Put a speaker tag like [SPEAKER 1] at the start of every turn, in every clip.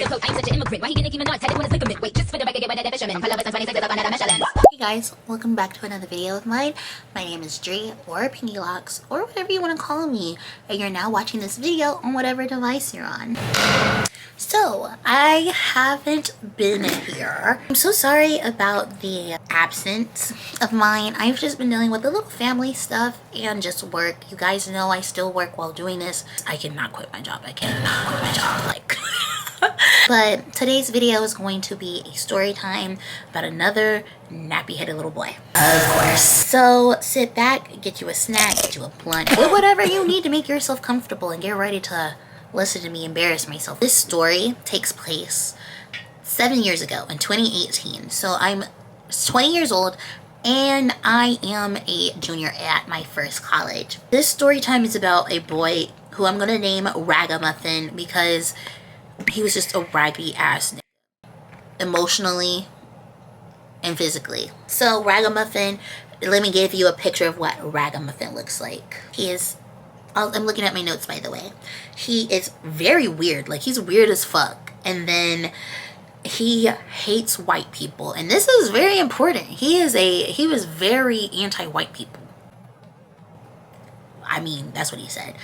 [SPEAKER 1] Hey guys, welcome back to another video of mine. My name is Dre, or Piinkylocks, or whatever you want to call me, and you're now watching this video on whatever device you're on. So, I haven't been here. I'm so sorry about the absence of mine. I've just been dealing with a little family stuff and just work. You guys know I still work while doing this. I cannot quit my job. I cannot quit my job. Like... But today's video is going to be a story time about another nappy-headed little boy. Of course. So sit back, get you a snack, get you a blunt, or whatever you need to make yourself comfortable and get ready to listen to me embarrass myself. This story takes place 7 years ago in 2018. So I'm 20 years old and I am a junior at my first college. This story time is about a boy who I'm gonna name Ragamuffin because he was just a raggedy ass nigga, emotionally and physically. So Ragamuffin, let me give you a picture of what Ragamuffin looks like. He is, I'm looking at my notes by the way. He is very weird, like he's weird as fuck. And then he hates white people, and this is very important. He was very anti-white people. I mean, that's what he said.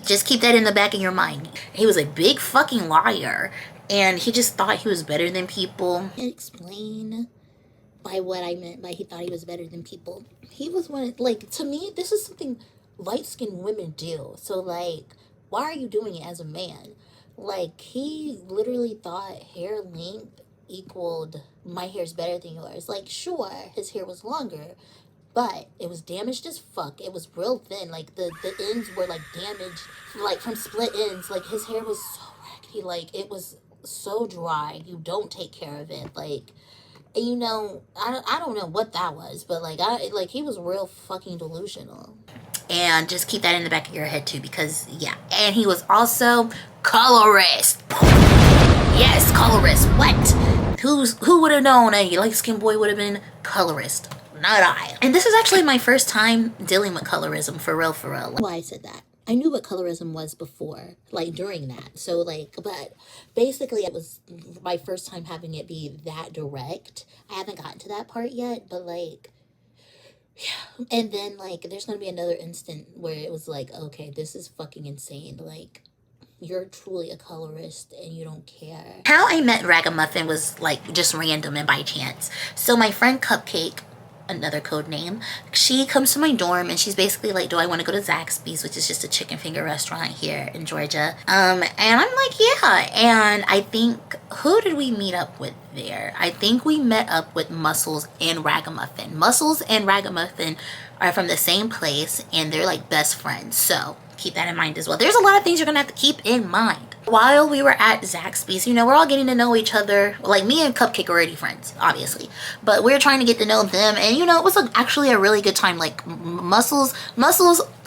[SPEAKER 1] Just keep that in the back of your mind. He was a big fucking liar, and he just thought he was better than people. I explain by what I meant by he thought he was better than people. He was one, like, to me, this is something light-skinned women do. So, like, why are you doing it as a man? Like, he literally thought hair length equaled my hair's better than yours. Like, sure, his hair was longer, but it was damaged as fuck. It was real thin. Like, the ends were, like, damaged, like, from split ends. Like, his hair was so raggedy. Like, it was so dry. You don't take care of it. Like, and you know, I don't know what that was, but, like, he was real fucking delusional. And just keep that in the back of your head, too, because, yeah. And he was also colorist. Yes, colorist. What? Who would have known a light-skinned boy would have been colorist? Not I. And this is actually my first time dealing with colorism, for real, for real. Why I said that. I knew what colorism was before, like during that. So like, but basically it was my first time having it be that direct. I haven't gotten to that part yet, but like, yeah. And then like, there's going to be another instant where it was like, okay, this is fucking insane. Like, you're truly a colorist and you don't care. How I met Ragamuffin was like just random and by chance. So my friend Cupcake, another code name, she comes to my dorm and she's basically like, do I want to go to Zaxby's, which is just a chicken finger restaurant here in Georgia. And I'm like, yeah. And I think, who did we meet up with there? I think we met up with Muscles and Ragamuffin. Muscles and Ragamuffin are from the same place and they're like best friends. So keep that in mind as well. There's a lot of things you're gonna have to keep in mind. While we were at Zaxby's, you know, we're all getting to know each other. Like, me and Cupcake are already friends, obviously. But we're trying to get to know them. And, you know, it was actually a really good time. Like, Muscles,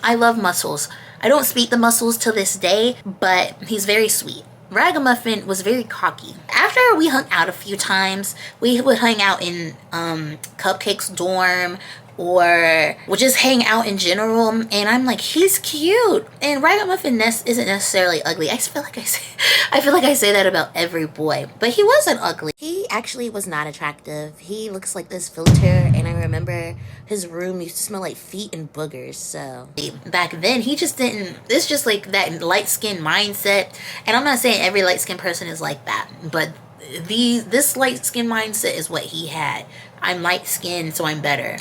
[SPEAKER 1] I love Muscles. I don't speak to Muscles to this day, but he's very sweet. Ragamuffin was very cocky. After we hung out a few times, we would hang out in Cupcake's dorm, or we'll just hang out in general, and I'm like, he's cute. And Ragamuffin isn't necessarily ugly. I feel like I say that about every boy, but he wasn't ugly. He actually was not attractive. He looks like this filter, and I remember his room used to smell like feet and boogers. So back then, he just didn't. It's just like that light-skinned mindset, and I'm not saying every light-skinned person is like that, but this light-skinned mindset is what he had. I'm light-skinned, so I'm better.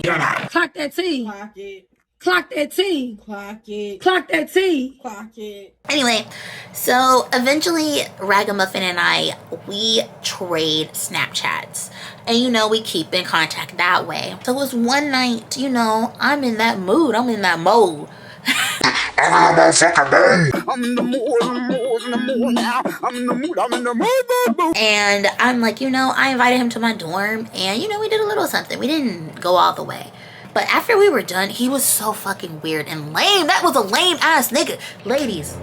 [SPEAKER 1] You're not.
[SPEAKER 2] Clock that T.
[SPEAKER 3] Clock it.
[SPEAKER 2] Clock that T.
[SPEAKER 3] Clock it.
[SPEAKER 2] Clock that T.
[SPEAKER 3] Clock it.
[SPEAKER 1] Anyway, so eventually Ragamuffin and we trade Snapchats. And you know, we keep in contact that way. So it was one night, you know, I'm in that mood. I'm in that mode.
[SPEAKER 4] I'm in the mood.
[SPEAKER 1] And I'm like, you know, I invited him to my dorm and, you know, we did a little something. We didn't go all the way. But after we were done, he was so fucking weird and lame. That was a lame ass nigga. Ladies,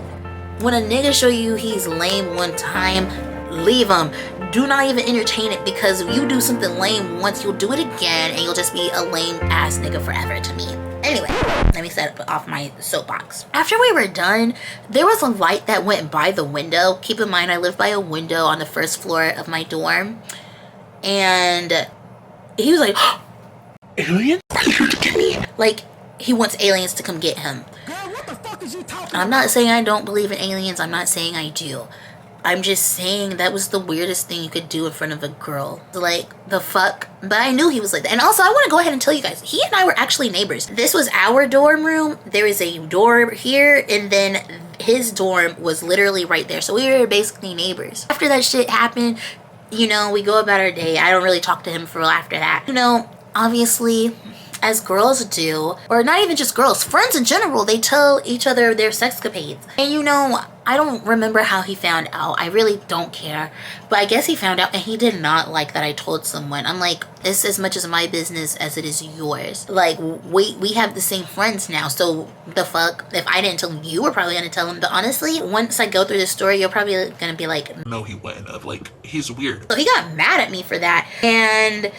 [SPEAKER 1] when a nigga show you he's lame one time, leave him. Do not even entertain it, because if you do something lame once, you'll do it again and you'll just be a lame ass nigga forever to me. Anyway, let me set off my soapbox. After we were done, there was a light that went by the window. Keep in mind, I live by a window on the first floor of my dorm. And he was like, aliens? Are you here to get me? Like, he wants aliens to come get him.
[SPEAKER 2] Girl, what the fuck is you talking
[SPEAKER 1] I'm not saying I don't believe in aliens. I'm not saying I do. I'm just saying that was the weirdest thing you could do in front of a girl. Like, the fuck? But I knew he was like that. And also, I want to go ahead and tell you guys, he and I were actually neighbors. This was our dorm room. There is a door here, and then his dorm was literally right there. So we were basically neighbors. After that shit happened, you know, we go about our day. I don't really talk to him for after that. You know, obviously, as girls do, or not even just girls, friends in general, they tell each other their sexcapades. And you know, I don't remember how he found out. I really don't care. But I guess he found out, and he did not like that I told someone. I'm like, it's as much as my business as it is yours. Like, we have the same friends now, so the fuck? If I didn't tell him, you were probably gonna tell him. But honestly, once I go through this story, you're probably gonna be like,
[SPEAKER 3] no, he wouldn't have. Like, he's weird.
[SPEAKER 1] So he got mad at me for that. And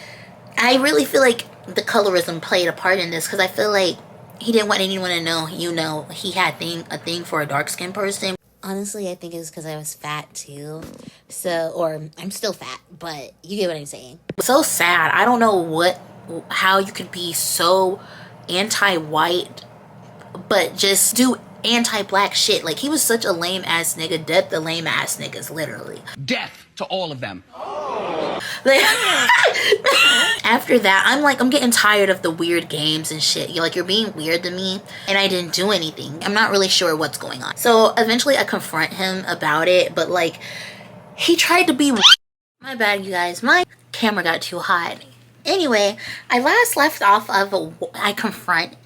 [SPEAKER 1] I really feel like the colorism played a part in this, because I feel like he didn't want anyone to know, you know, he had a thing for a dark-skinned person. Honestly, I think it's because I was fat too. So, or I'm still fat, but you get what I'm saying. So sad. I don't know how you could be so anti-white, but just do anti-black shit. Like, he was such a lame-ass nigga. Death to lame-ass niggas, literally.
[SPEAKER 5] Death to all of them.
[SPEAKER 1] Like, after that, I'm getting tired of the weird games and shit. You're being weird to me, and I didn't do anything. I'm not really sure what's going on. So eventually I confront him about it, but like, he tried to be, my bad, you guys, my camera got too hot. Anyway, I last left off of, I confront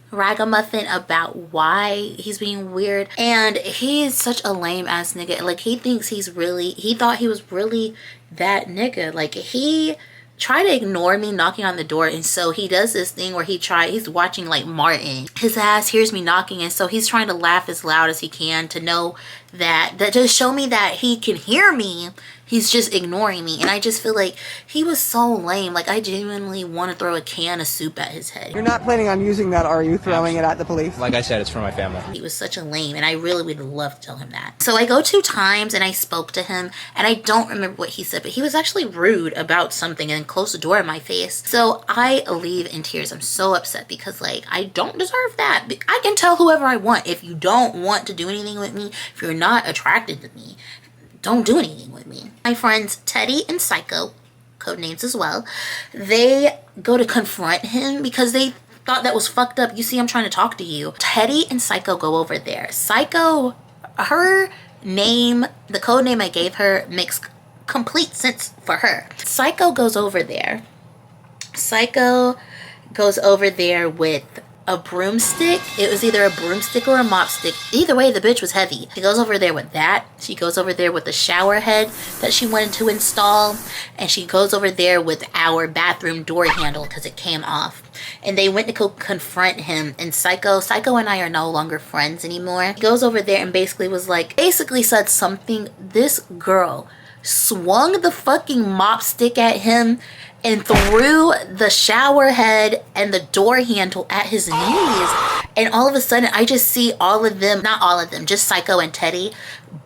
[SPEAKER 1] Ragamuffin about why he's being weird, and he is such a lame ass nigga. Like, he thought he was really that nigga. Like, he tried to ignore me knocking on the door, and so he does this thing where he's watching like Martin. His ass hears me knocking, and so he's trying to laugh as loud as he can to know that just show me that he can hear me. He's just ignoring me, and I just feel like he was so lame. Like, I genuinely want to throw a can of soup at his head.
[SPEAKER 6] You're not planning on using that, are you? Throwing it at the police?
[SPEAKER 5] Like I said, it's for my family.
[SPEAKER 1] He was such a lame, and I really would love to tell him that. So I go 2 times, and I spoke to him, and I don't remember what he said, but he was actually rude about something and closed the door in my face. So I leave in tears. I'm so upset because, like, I don't deserve that. I can tell whoever I want. If you don't want to do anything with me, if you're not attracted to me, don't do anything with me. My friends Teddy and Psycho, code names as well, they go to confront him because they thought that was fucked up. You see, I'm trying to talk to you. Teddy and Psycho go over there. Psycho, her name, the code name I gave her, makes complete sense for her. Psycho goes over there. Psycho goes over there with a broomstick. It was either a broomstick or a mop stick. Either way, the bitch was heavy. She goes over there with that. She goes over there with the shower head that she wanted to install. And she goes over there with our bathroom door handle because it came off. And they went to go confront him. And Psycho and I are no longer friends anymore. He goes over there and basically said something. This girl swung the fucking mop stick at him and threw the shower head and the door handle at his knees. And all of a sudden, I just see all of them, not all of them, just Psycho and Teddy,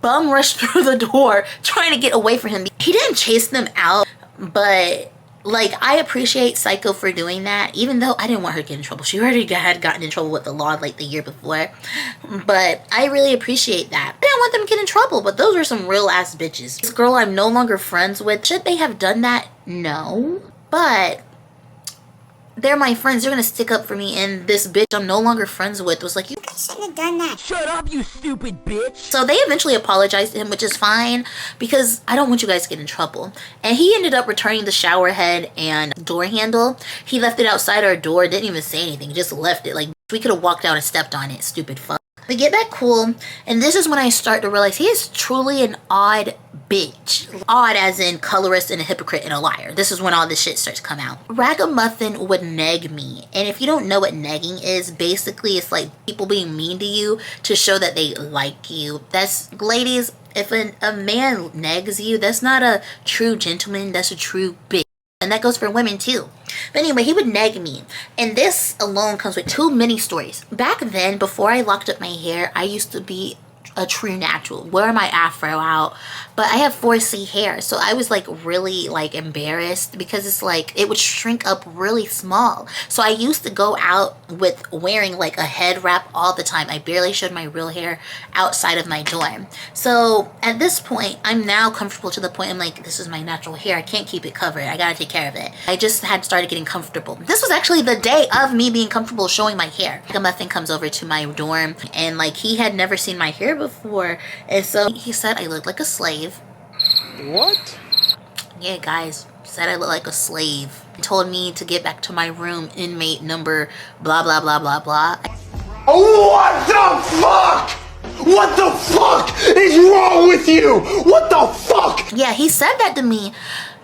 [SPEAKER 1] bum rush through the door trying to get away from him. He didn't chase them out, but like, I appreciate Psycho for doing that, even though I didn't want her to get in trouble. She already had gotten in trouble with the law like the year before, but I really appreciate that. I didn't want them to get in trouble, but those were some real ass bitches. This girl I'm no longer friends with, should they have done that? No, but they're my friends. They're gonna stick up for me, and this bitch I'm no longer friends with was like, you shouldn't have done that.
[SPEAKER 2] Shut up, you stupid bitch.
[SPEAKER 1] So they eventually apologized to him, which is fine because I don't want you guys to get in trouble. And he ended up returning the shower head and door handle. He left it outside our door, didn't even say anything, just left it. Like, we could have walked out and stepped on it, stupid fuck. We get back cool, and this is when I start to realize he is truly an odd bitch. Odd as in colorist and a hypocrite and a liar. This is when all this shit starts to come out. Ragamuffin would neg me, and if you don't know what negging is, basically it's like people being mean to you to show that they like you. That's, ladies, if a man negs you, that's not a true gentleman, that's a true bitch. And that goes for women too. But anyway, he would nag me. And this alone comes with 2 mini stories. Back then, before I locked up my hair, I used to be a true natural, wear my afro out, but I have 4C hair, so I was like really like embarrassed because it's like it would shrink up really small. So I used to go out with wearing like a head wrap all the time. I barely showed my real hair outside of my dorm. So at this point, I'm now comfortable to the point I'm like, this is my natural hair, I can't keep it covered, I gotta take care of it. I just had started getting comfortable. This was actually the day of me being comfortable showing my hair. A muffin comes over to my dorm, and like he had never seen my hair before, and so he said I looked like a slave.
[SPEAKER 6] What?
[SPEAKER 1] Yeah, guys, said I looked like a slave. He told me to get back to my room, inmate number blah blah blah blah blah.
[SPEAKER 2] What the fuck? What the fuck is wrong with you? What the fuck?
[SPEAKER 1] Yeah, he said that to me.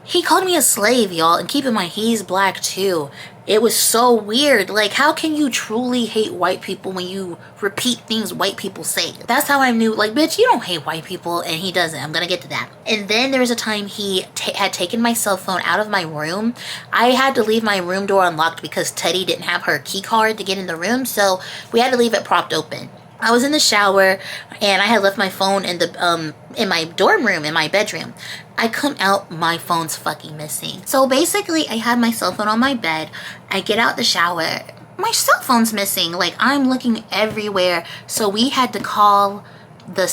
[SPEAKER 1] He called me a slave, y'all, and keep in mind, he's black too. It was so weird. Like, how can you truly hate white people when you repeat things white people say? That's how I knew, like, bitch, you don't hate white people, and he doesn't. I'm gonna get to that. And then there was a time he had taken my cell phone out of my room. I had to leave my room door unlocked because Teddy didn't have her key card to get in the room, so we had to leave it propped open. I was in the shower, and I had left my phone in my dorm room, in my bedroom. I come out, my phone's fucking missing. So basically, I had my cell phone on my bed. I get out the shower, my cell phone's missing. Like, I'm looking everywhere. So we had to call the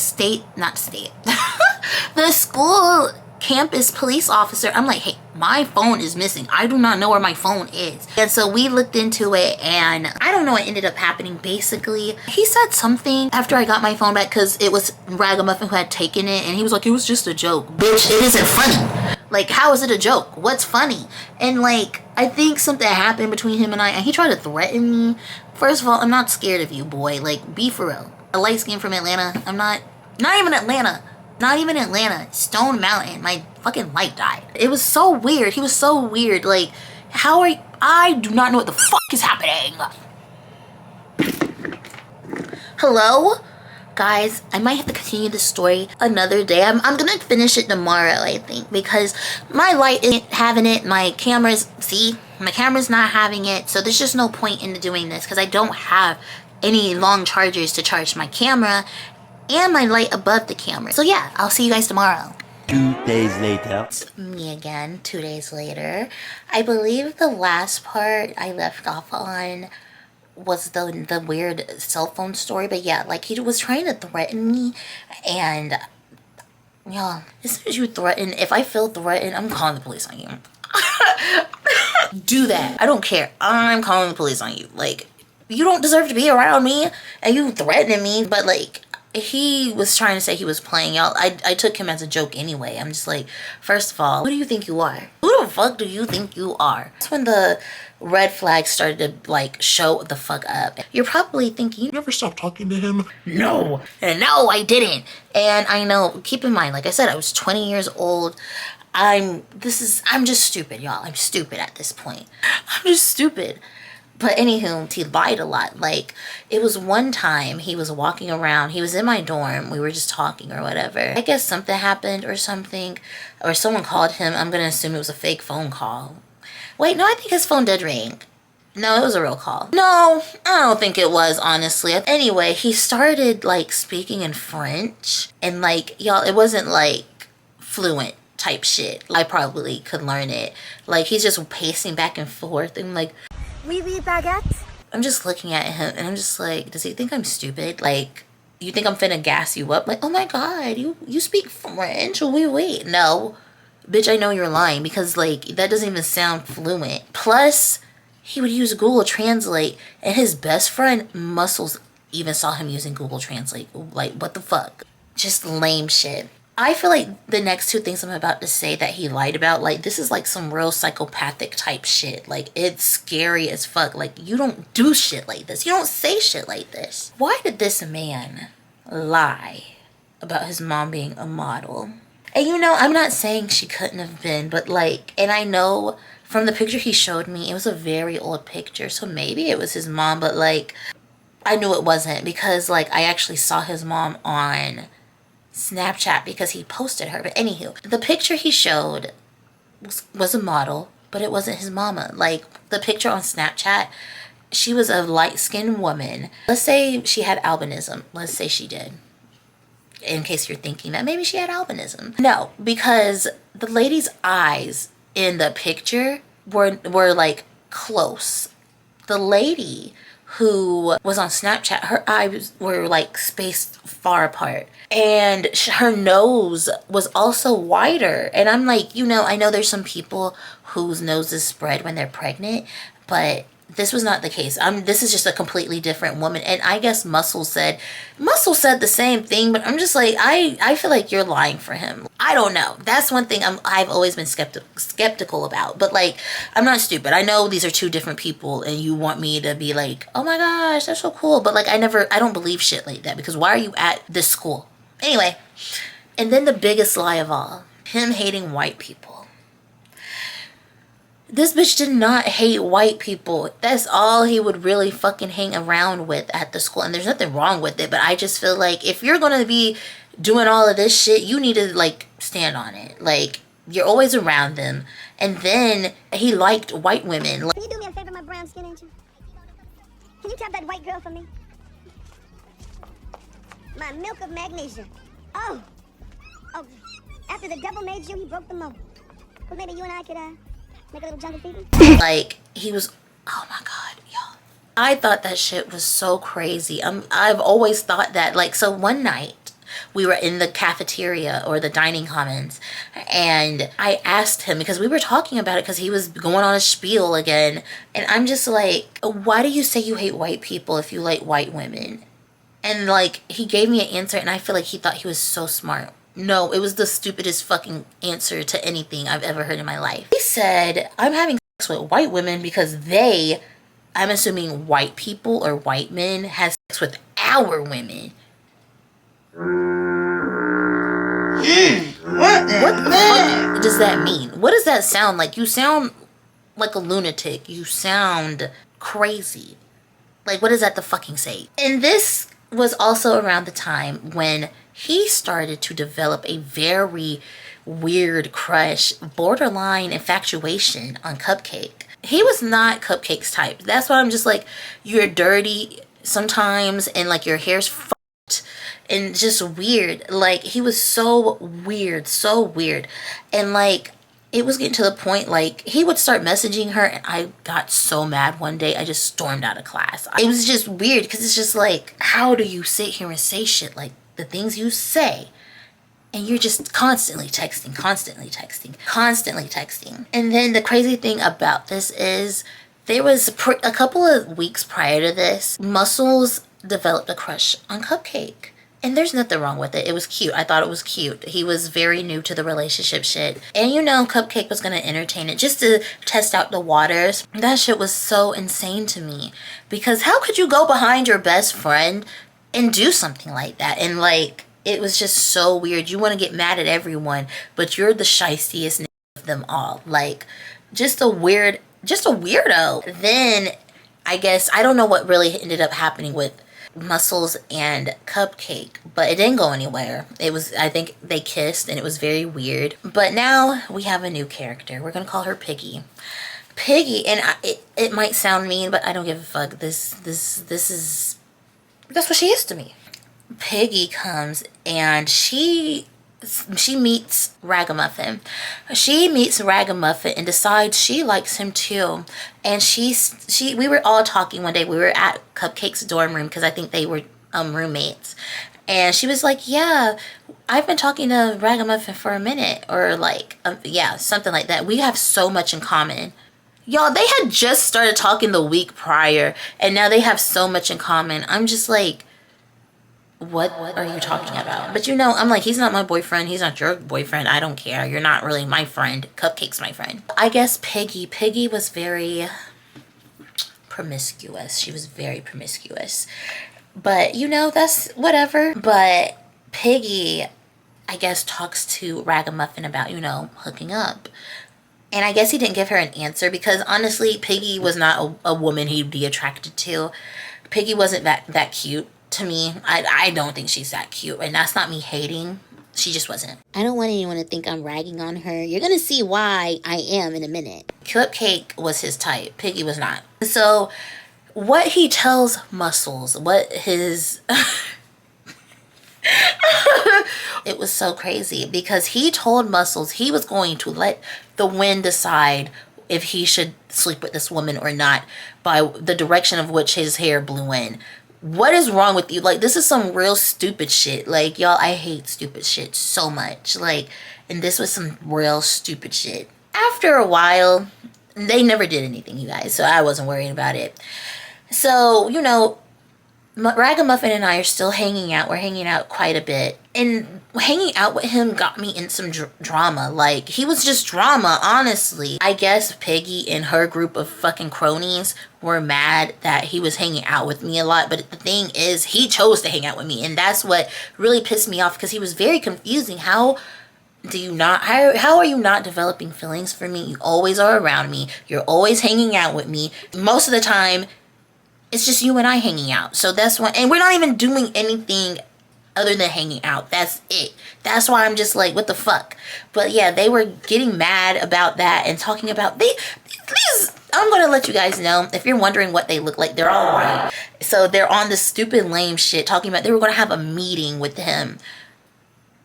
[SPEAKER 1] the school campus police officer. I'm like, hey, my phone is missing. I do not know where my phone is. And so we looked into it, and I don't know what ended up happening. Basically, he said something after I got my phone back, because it was Ragamuffin who had taken it, and he was like, it was just a joke. Bitch, it isn't funny. Like, how is it a joke? What's funny? And like, I think something happened between him and I, and he tried to threaten me. First of all, I'm not scared of you, boy. Like, be for real. A light skin from Atlanta. I'm not even Atlanta. Not even Atlanta. Stone Mountain. My fucking light died. It was so weird. He was so weird. Like, how are you? I do not know what the fuck is happening. Hello? Guys, I might have to continue this story another day. I'm gonna finish it tomorrow, I think, because my light isn't having it. My camera's not having it. So there's just no point in doing this because I don't have any long chargers to charge my camera and my light above the camera. So yeah, I'll see you guys tomorrow.
[SPEAKER 2] 2 days later.
[SPEAKER 1] It's me again, 2 days later. I believe the last part I left off on was the weird cell phone story. But yeah, like, he was trying to threaten me, and yeah, as soon as you threaten, if I feel threatened, I'm calling the police on you. Do that. I don't care. I'm calling the police on you. Like, you don't deserve to be around me, and you threatening me. But like, he was trying to say he was playing out. I took him as a joke anyway. I'm just like, first of all, who do you think you are? Who the fuck do you think you are? That's when the red flags started to like show the fuck up. You're probably thinking,
[SPEAKER 3] You never stopped talking to him?
[SPEAKER 1] no, I didn't. And I know, keep in mind, like I said, I was 20 years old. I'm just stupid, y'all. I'm stupid at this point. I'm just stupid. But anywho, he lied a lot. Like, it was one time he was walking around. He was in my dorm. We were just talking or whatever. I guess something happened or something. Or someone called him. I'm going to assume it was a fake phone call. Wait, no, I think his phone did ring. No, it was a real call. No, I don't think it was, honestly. Anyway, he started, like, speaking in French. And, like, y'all, it wasn't, like, fluent type shit. I probably could learn it. Like, he's just pacing back and forth. And, like,
[SPEAKER 7] Oui, oui, baguette.
[SPEAKER 1] I'm just looking at him, and I'm just like, does he think I'm stupid? Like, you think I'm finna gas you up? Like, oh my god, you speak French? Wait. No. Bitch, I know you're lying, because, like, that doesn't even sound fluent. Plus, he would use Google Translate, and his best friend, Muscles, even saw him using Google Translate. Like, what the fuck? Just lame shit. I feel like the next 2 things I'm about to say that he lied about, like, this is like some real psychopathic type shit. Like, it's scary as fuck. Like, you don't do shit like this. You don't say shit like this. Why did this man lie about his mom being a model? And you know, I'm not saying she couldn't have been, but like, and I know from the picture he showed me, it was a very old picture. So maybe it was his mom, but like, I knew it wasn't because like, I actually saw his mom on Snapchat because he posted her. But anywho, the picture he showed was a model, but it wasn't his mama. Like, the picture on Snapchat, she was a light-skinned woman. Let's say she had albinism. Let's say she did. In case you're thinking that maybe she had albinism. No, because the lady's eyes in the picture were like close. The lady who was on Snapchat, her eyes were like spaced far apart. And her nose was also wider. And I'm like, you know, I know there's some people whose noses spread when they're pregnant, but this was not the case. This is just a completely different woman. And I guess Muscle said the same thing, but I'm just like, I feel like you're lying for him. I don't know. That's one thing I've always been skeptical about. But like, I'm not stupid. I know these are two different people and you want me to be like, oh my gosh, that's so cool. But like, I don't believe shit like that, because why are you at this school? Anyway, and then the biggest lie of all, him hating white people. This bitch did not hate white people. That's all he would really fucking hang around with at the school. And there's nothing wrong with it, but I just feel like if you're going to be doing all of this shit, you need to like stand on it. Like, you're always around them. And then he liked white women.
[SPEAKER 7] Can you do me a favor, my brown skin angel? Can you tap that white girl for me? My milk of magnesia. Oh, after the devil made you, he broke the mold. But maybe you and I could make a little jungle fever.
[SPEAKER 1] Like, he was, oh my god, y'all. I thought that shit was so crazy. I've always thought that. Like, so one night we were in the cafeteria or the dining commons, and I asked him, because we were talking about it, because he was going on a spiel again, and I'm just like, why do you say you hate white people if you like white women? And like, he gave me an answer, and I feel like he thought he was so smart. No, it was the stupidest fucking answer to anything I've ever heard in my life. He said, I'm having sex with white women because they, I'm assuming white people or white men, has sex with our women. What the fuck does that mean? What does that sound like? You sound like a lunatic. You sound crazy. Like, what does that the fucking say? And this was also around the time when he started to develop a very weird crush, borderline infatuation on Cupcake. He was not Cupcake's type. That's why I'm just like, you're dirty sometimes, and like your hair's fucked and just weird. Like, he was so weird. And like, it was getting to the point, like, he would start messaging her, and I got so mad one day, I just stormed out of class. It was just weird, because it's just like, how do you sit here and say shit like the things you say, and you're just constantly texting. And then the crazy thing about this is, there was a couple of weeks prior to this, Muscles developed a crush on Cupcake. And there's nothing wrong with it. It was cute. I thought it was cute. He was very new to the relationship shit. And you know, Cupcake was going to entertain it just to test out the waters. That shit was so insane to me. Because how could you go behind your best friend and do something like that? And like, it was just so weird. You want to get mad at everyone, but you're the shystiest of them all. Like, just a weirdo. Then, I guess, I don't know what really ended up happening with Muscles and Cupcake, but it didn't go anywhere. It was, I think they kissed, and it was very weird. But now we have a new character. We're gonna call her Piggy. And it might sound mean, but I don't give a fuck. This is, that's what she is to me. Piggy comes, and she meets Ragamuffin. She meets Ragamuffin and decides she likes him too. And we were all talking one day. We were at Cupcake's dorm room, because I think they were roommates. And she was like, yeah, I've been talking to Ragamuffin for a minute. Or like, yeah, something like that. We have so much in common. Y'all, they had just started talking the week prior, and now they have so much in common. I'm just like, what are you talking about? But you know, I'm like, he's not my boyfriend. He's not your boyfriend. I don't care. You're not really my friend. Cupcake's my friend. I guess Piggy was very promiscuous. She was very promiscuous. But, you know, that's whatever. But Piggy, I guess, talks to Ragamuffin about, you know, hooking up. And I guess he didn't give her an answer, because honestly, Piggy was not a woman he'd be attracted to. Piggy wasn't that cute. To me, I don't think she's that cute, and that's not me hating She just wasn't. I don't want anyone to think I'm ragging on her. You're gonna see why I am in a minute. Cupcake was his type. Piggy was not. So what he tells Muscles, what his... It was so crazy because he told Muscles he was going to let the wind decide if he should sleep with this woman or not by the direction of which his hair blew in. What is wrong with you? Like, this is some real stupid shit. Like, y'all, I hate stupid shit so much. Like, and this was some real stupid shit. After a while, they never did anything, you guys, so I wasn't worried about it. So, you know, Ragamuffin and I are still hanging out. We're hanging out quite a bit. And hanging out with him got me in some drama. Like, he was just drama, honestly. I guess Piggy and her group of fucking cronies were mad that he was hanging out with me a lot. But the thing is, he chose to hang out with me. And that's what really pissed me off because he was very confusing. How are you not developing feelings for me? You always are around me. You're always hanging out with me. Most of the time, it's just you and I hanging out. So that's why, and we're not even doing anything other than hanging out. That's it. That's why I'm just like, what the fuck? But yeah, they were getting mad about that and talking about these. I'm gonna let you guys know, if you're wondering what they look like, they're all white. So they're on this stupid lame shit talking about they were gonna have a meeting with him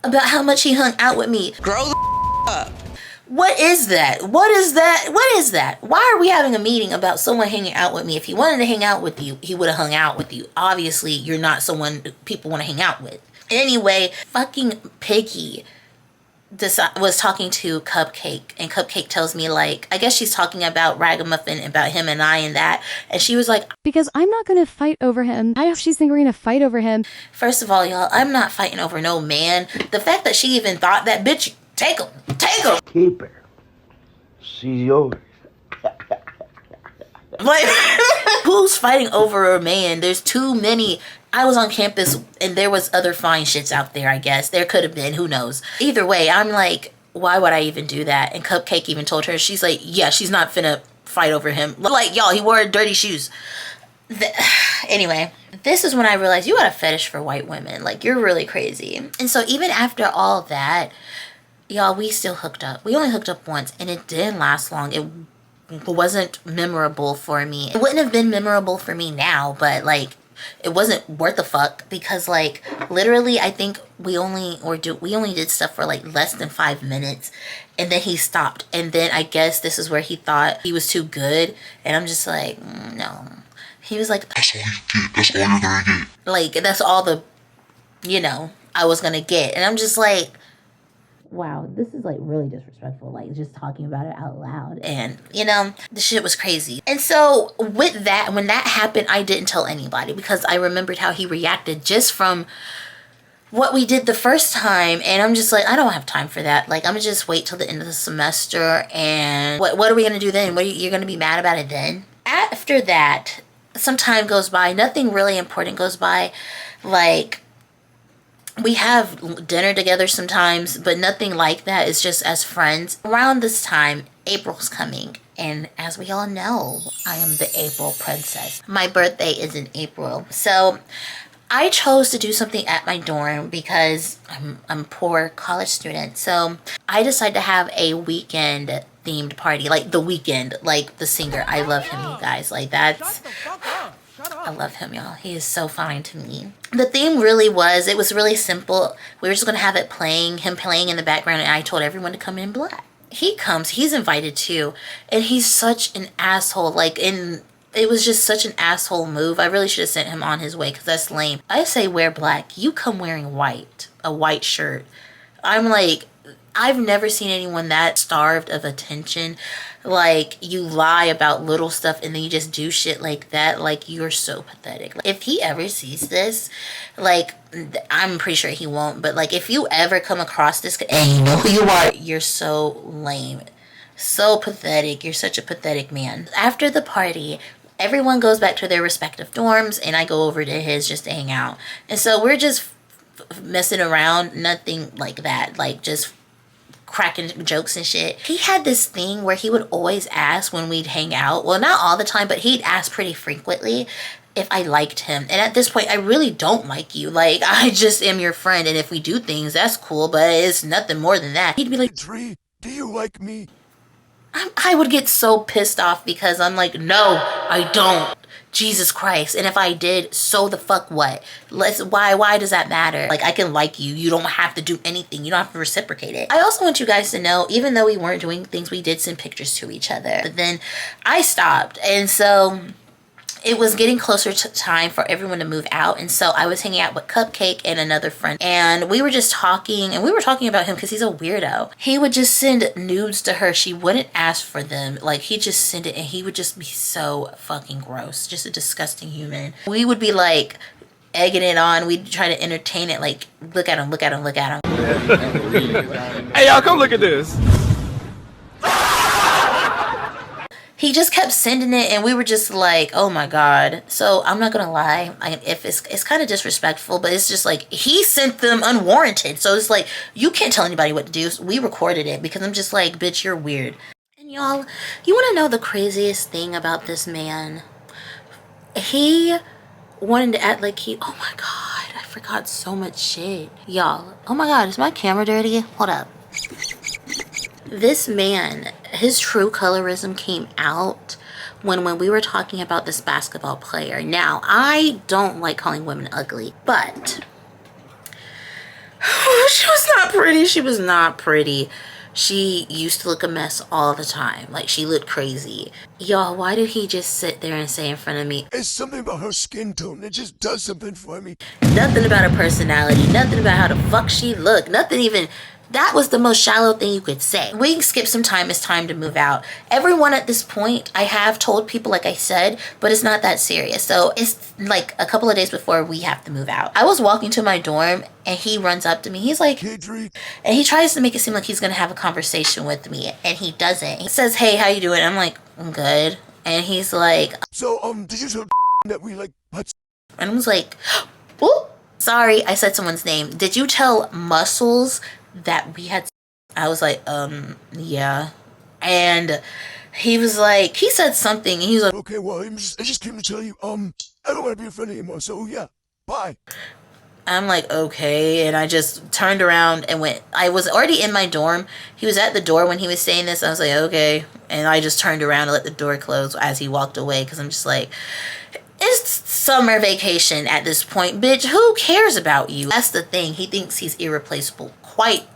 [SPEAKER 1] about how much he hung out with me.
[SPEAKER 6] Grow the up.
[SPEAKER 1] What is that? What is that? What is that? Why are we having a meeting about someone hanging out with me? If he wanted to hang out with you, he would have hung out with you. Obviously, you're not someone people want to hang out with. Anyway, fucking Piggy was talking to Cupcake, and Cupcake tells me, like, I guess she's talking about Ragamuffin, about him and I and that, and she was like,
[SPEAKER 8] because I'm not gonna fight over him. She's thinking we're gonna fight over him.
[SPEAKER 1] First of all, y'all, I'm not fighting over no man. The fact that she even thought that, bitch, take him. Take him.
[SPEAKER 2] Keep her. She's yours.
[SPEAKER 1] Like, who's fighting over a man? There's too many. I was on campus and there was other fine shits out there, I guess. There could have been, who knows. Either way, I'm like, why would I even do that? And Cupcake even told her, she's like, yeah, she's not finna fight over him. Like, y'all, he wore dirty shoes. Anyway, this is when I realized you got a fetish for white women. Like, you're really crazy. And so even after all that, y'all, we still hooked up. We only hooked up once, and it didn't last long. It wasn't memorable for me. It wouldn't have been memorable for me now, but, like, it wasn't worth a fuck because, like, literally, I think we only did stuff for, like, less than 5 minutes, and then he stopped. And then I guess this is where he thought he was too good, and I'm just like, no. He was like, that's all you get. That's all you're gonna get. Like, that's all the, you know, I was gonna get. And I'm just like, wow, this is like really disrespectful, like just talking about it out loud. And you know, the shit was crazy. And so with that, when that happened, I didn't tell anybody because I remembered how he reacted just from what we did the first time. And I'm just like, I don't have time for that. Like, I'm gonna just wait till the end of the semester. And what are we gonna do then? You're gonna be mad about it then? After that, some time goes by, nothing really important goes by. Like, we have dinner together sometimes, but nothing like that. It's just as friends. Around this time, April's coming. And as we all know, I am the April princess. My birthday is in April. So I chose to do something at my dorm because I'm a poor college student. So I decided to have a weekend themed party. Like The Weeknd, like the singer. I love him, you guys. Like, that's... I love him, y'all. He is so fine to me. The theme really was, it was really simple. We were just going to have it playing, him playing in the background, and I told everyone to come in black. He comes, he's invited too, and he's such an asshole. Like, it was just such an asshole move. I really should have sent him on his way because that's lame. I say wear black. You come wearing white, a white shirt. I'm like, I've never seen anyone that starved of attention. Like, you lie about little stuff and then you just do shit like that. Like, you're so pathetic. If he ever sees this, like, I'm pretty sure he won't, but like, if you ever come across this and you know who you are, you're so lame, so pathetic. You're such a pathetic man. After the party, everyone goes back to their respective dorms and I go over to his just to hang out. And so we're just messing around, nothing like that, like just cracking jokes and shit. He had this thing where he would always ask when we'd hang out, well, not all the time, but he'd ask pretty frequently if I liked him. And at this point, I really don't like you. Like, I just am your friend. And if we do things, that's cool, but it's nothing more than that. He'd be like,
[SPEAKER 2] Tree, do you like me?
[SPEAKER 1] I would get so pissed off because I'm like, no, I don't. Jesus Christ. And if I did, so the fuck what? Why does that matter? Like, I can like you. You don't have to do anything. You don't have to reciprocate it. I also want you guys to know, even though we weren't doing things, we did send pictures to each other. But then I stopped. And so it was getting closer to time for everyone to move out. And so I was hanging out with Cupcake and another friend. And we were just talking. And we were talking about him because he's a weirdo. He would just send nudes to her. She wouldn't ask for them. Like, he'd just send it. And he would just be so fucking gross. Just a disgusting human. We would be like egging it on. We'd try to entertain it. Like, look at him, look at him, look at him.
[SPEAKER 5] Hey, y'all, come look at this.
[SPEAKER 1] He just kept sending it, and we were just like, oh my God. So I'm not gonna lie, if it's kind of disrespectful, but it's just like, he sent them unwarranted. So it's like, you can't tell anybody what to do. So we recorded it because I'm just like, bitch, you're weird. And y'all, you wanna know the craziest thing about this man? He wanted to act like oh my God, I forgot so much shit. Y'all, oh my God, is my camera dirty? Hold up. This man, his true colorism came out when we were talking about this basketball player. Now, I don't like calling women ugly, but she was not pretty. She was not pretty. She used to look a mess all the time. Like, she looked crazy. Y'all, why did he just sit there and say in front of me,
[SPEAKER 2] It's something about her skin tone. It just does something for me.
[SPEAKER 1] nothing about her personality, nothing about how the fuck she looked, nothing even. That was the most shallow thing you could say. We can skip some time. It's time to move out. Everyone at this point, I have told people, like I said, but it's not that serious. So it's like a couple of days before we have to move out. I was walking to my dorm and he runs up to me. He's like,
[SPEAKER 2] Kadri.
[SPEAKER 1] and he tries to make it seem like he's going to have a conversation with me. And he doesn't. He says, hey, how you doing? I'm like, I'm good. And he's like,
[SPEAKER 2] So, did you tell that we like butts?
[SPEAKER 1] and I was like, whoop. Sorry, I said someone's name. Did you tell Muscles that we had? I was like, yeah. And he was like, he said something, and he was like,
[SPEAKER 2] Okay, well, I just came to tell you, I don't want to be your friend anymore, so yeah, bye.
[SPEAKER 1] I'm like, okay. And I just turned around and went. I was already in my dorm. He was at the door when he was saying this. I was like, okay. And I just turned around and let the door close as he walked away, because I'm just like, it's summer vacation at this point, bitch. Who cares about you? That's the thing. He thinks he's irreplaceable. Quite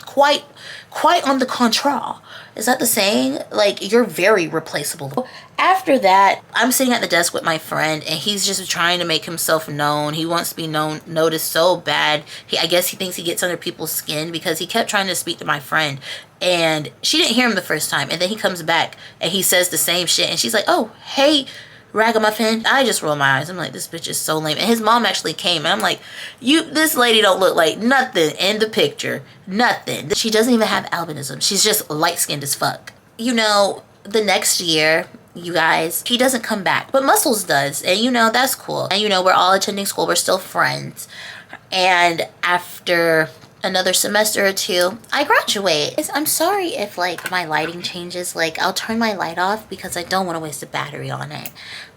[SPEAKER 1] on the contrary. Is that the saying? Like, you're very replaceable. After that, I'm sitting at the desk with my friend, and he's just trying to make himself known. He wants to be noticed so bad. I guess he thinks he gets under people's skin, because he kept trying to speak to my friend, and she didn't hear him the first time. And then he comes back, and he says the same shit, and she's like, oh, hey, ragamuffin. I just roll my eyes. I'm like, this bitch is so lame. And his mom actually came, and I'm like, this lady don't look like nothing in the picture. Nothing. She doesn't even have albinism. She's just light-skinned as fuck. You know, the next year, you guys, he doesn't come back, but Muscles does. And you know, that's cool. And you know, we're all attending school. We're still friends. And after another semester or two, I graduate. I'm sorry if like my lighting changes. Like, I'll turn my light off because I don't want to waste a battery on it.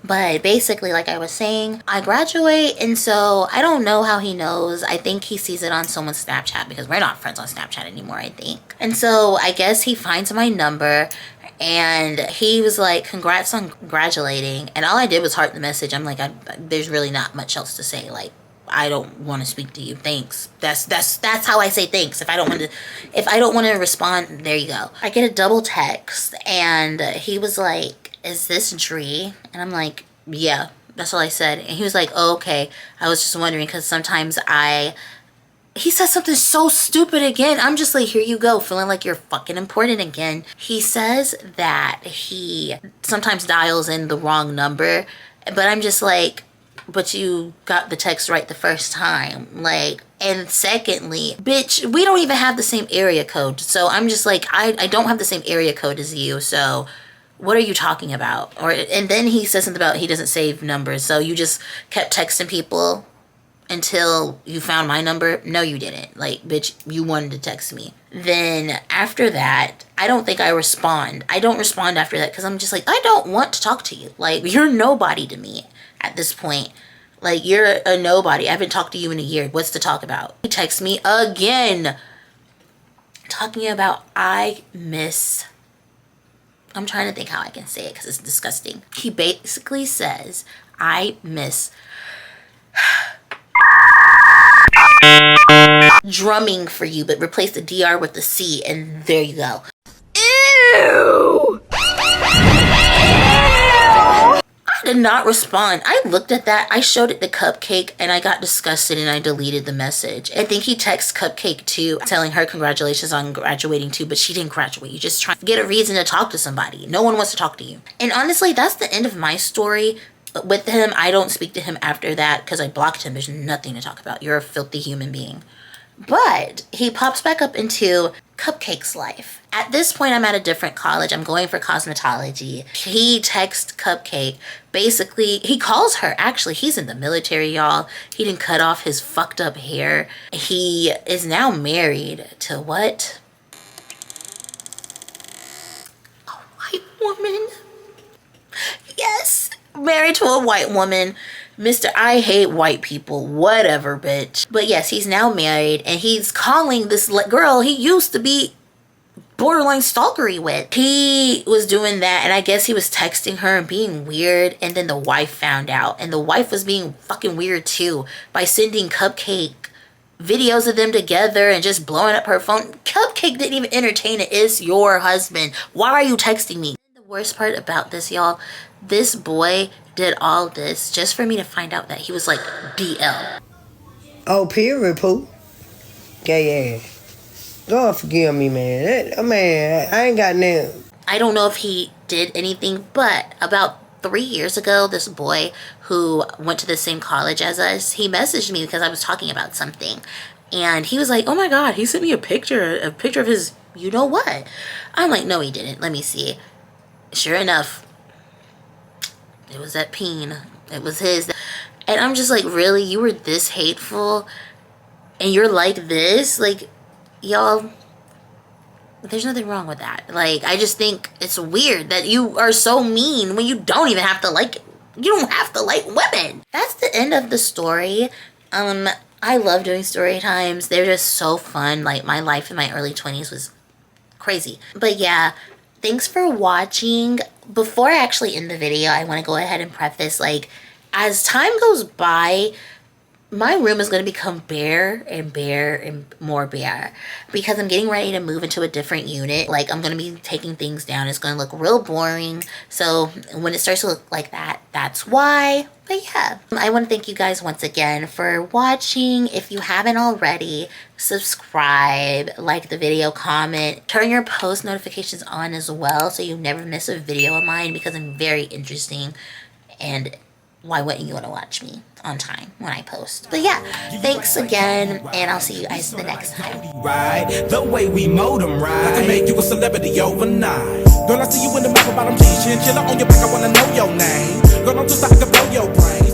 [SPEAKER 1] But basically, like I was saying, I graduate, and so I don't know how he knows. I think he sees it on someone's Snapchat, because we're not friends on Snapchat anymore, I think. And so I guess he finds my number, and he was like, congrats on graduating. And all I did was heart the message. I'm like, there's really not much else to say. Like, I don't want to speak to you. Thanks. That's how I say thanks. If I don't want to respond, there you go. I get a double text, and he was like, is this Dree? And I'm like, yeah, that's all I said. And he was like, oh, okay. I was just wondering, because sometimes he said something so stupid again. I'm just like, here you go, feeling like you're fucking important again. He says that he sometimes dials in the wrong number, but I'm just like, but you got the text right the first time. Like, and secondly, bitch, we don't even have the same area code. So I'm just like, I don't have the same area code as you, so what are you talking about? And then he says something about he doesn't save numbers, so you just kept texting people until you found my number. No, you didn't. Like, bitch, you wanted to text me. Then after that, I don't think I respond. I don't respond after that, because I'm just like, I don't want to talk to you. Like, you're nobody to me at this point. Like, you're a nobody. I haven't talked to you in a year. What's to talk about? He texts me again, talking about I'm trying to think how I can say it because it's disgusting. He basically says, I miss drumming for you, but replace the DR with the C, and there you go. Ew! I did not respond. I looked at that, I showed it to Cupcake, and I got disgusted and I deleted the message. I think he texts Cupcake too, telling her congratulations on graduating too, but she didn't graduate. You just try to get a reason to talk to somebody. No one wants to talk to you. And honestly, that's the end of my story. With him, I don't speak to him after that because I blocked him. There's nothing to talk about. You're a filthy human being. But he pops back up into Cupcake's life. At this point, I'm at a different college. I'm going for cosmetology. He texts Cupcake. Basically, he calls her. Actually, he's in the military, y'all. He didn't cut off his fucked up hair. He is now married to what? A white woman. Yes, married to a white woman. Mr. I hate white people, whatever, bitch. But yes, he's now married and he's calling this girl he used to be borderline stalkery with. He was doing that, and I guess he was texting her and being weird, and then the wife found out, and the wife was being fucking weird too by sending Cupcake videos of them together and just blowing up her phone. Cupcake didn't even entertain it. It's your husband. Why are you texting me? The worst part about this, y'all, this boy did all this just for me to find out that he was like DL.
[SPEAKER 9] Oh, period, poo. Yeah. God forgive me, man. Man, I ain't got nothing.
[SPEAKER 1] I don't know if he did anything, but about 3 years ago, this boy who went to the same college as us, he messaged me because I was talking about something. And he was like, oh my God, he sent me a picture of his, you know what? I'm like, no, he didn't. Let me see. Sure enough, it was that peen. It was his. And I'm just like, really? You were this hateful? And you're like this? Like, y'all, there's nothing wrong with that. Like, I just think it's weird that you are so mean when you don't even have to like, you don't have to like women. That's the end of the story. I love doing story times. They're just so fun. Like, my life in my early 20s was crazy. But yeah, thanks for watching. Before I actually end the video, I want to go ahead and preface, like, as time goes by, my room is going to become bare and more bare because I'm getting ready to move into a different unit. Like, I'm going to be taking things down. It's going to look real boring. So when it starts to look like that, that's why. But yeah, I want to thank you guys once again for watching. If you haven't already, subscribe, like the video, comment, turn your post notifications on as well so you never miss a video of mine because I'm very interesting, and why wouldn't you want to watch me on time when I post? But yeah, thanks again, and I'll see you guys the next time.
[SPEAKER 2] Right, the way we mold them right, I can make you a celebrity overnight. Girl, I see you in the map about them jeans, chinchilla on your back, I wanna know your name. Girl, I'm just like to blow your brain.